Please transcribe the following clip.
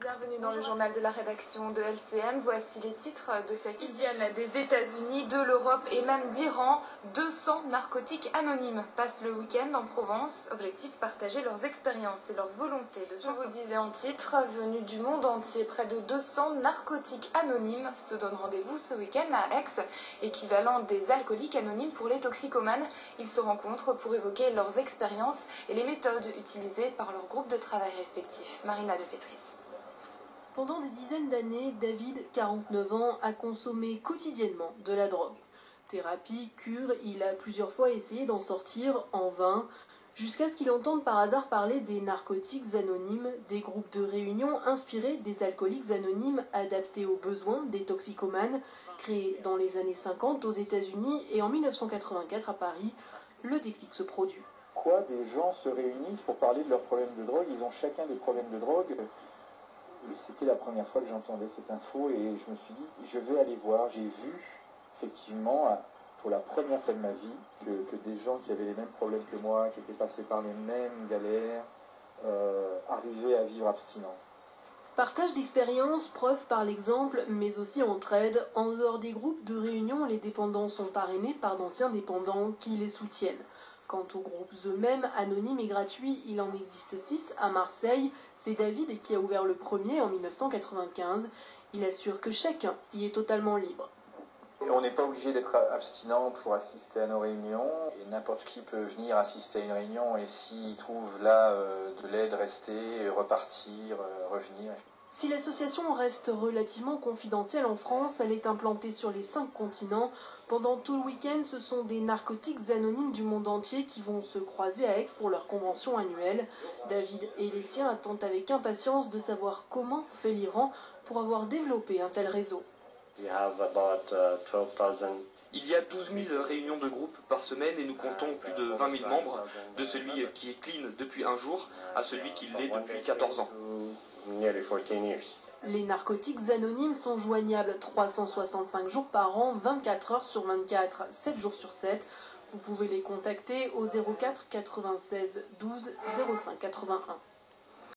Bienvenue dans le journal de la rédaction de LCM. Voici les titres de cette édition. Ils viennent des États-Unis, de l'Europe et même d'Iran. 200 narcotiques anonymes passent le week-end en Provence. Objectif, partager leurs expériences et leur volonté de s'en sortir. Je vous le disais en titre, venus du monde entier, près de 200 narcotiques anonymes se donnent rendez-vous ce week-end à Aix, équivalent des alcooliques anonymes pour les toxicomanes. Ils se rencontrent pour évoquer leurs expériences et les méthodes utilisées par leurs groupes de travail respectifs. Marina de Petris. Pendant des dizaines d'années, David, 49 ans, a consommé quotidiennement de la drogue. Thérapie, cure, il a plusieurs fois essayé d'en sortir, en vain, jusqu'à ce qu'il entende par hasard parler des narcotiques anonymes, des groupes de réunion inspirés des alcooliques anonymes adaptés aux besoins des toxicomanes, créés dans les années 50 aux États-Unis et en 1984 à Paris. Le déclic se produit. Pourquoi des gens se réunissent pour parler de leurs problèmes de drogue? Ils ont chacun des problèmes de drogue. C'était la première fois que j'entendais cette info et je me suis dit, je vais aller voir. J'ai vu, effectivement, pour la première fois de ma vie, que des gens qui avaient les mêmes problèmes que moi, qui étaient passés par les mêmes galères, arrivaient à vivre abstinents. Partage d'expériences, preuve par l'exemple, mais aussi entraide. En dehors des groupes de réunion, les dépendants sont parrainés par d'anciens dépendants qui les soutiennent. Quant aux groupes eux-mêmes, anonymes et gratuits, il en existe 6 à Marseille. C'est David qui a ouvert le premier en 1995. Il assure que chacun y est totalement libre. On n'est pas obligé d'être abstinent pour assister à nos réunions. Et n'importe qui peut venir assister à une réunion et s'il trouve là de l'aide, rester, repartir, revenir. Si l'association reste relativement confidentielle en France, elle est implantée sur les 5 continents. Pendant tout le week-end, ce sont des narcotiques anonymes du monde entier qui vont se croiser à Aix pour leur convention annuelle. David et les siens attendent avec impatience de savoir comment fait l'Iran pour avoir développé un tel réseau. Il y a 12 000 réunions de groupe par semaine et nous comptons plus de 20 000 membres, de celui qui est clean depuis un jour à celui qui l'est depuis 14 ans. Les narcotiques anonymes sont joignables 365 jours par an, 24 heures sur 24, 7 jours sur 7. Vous pouvez les contacter au 04 96 12 05 81.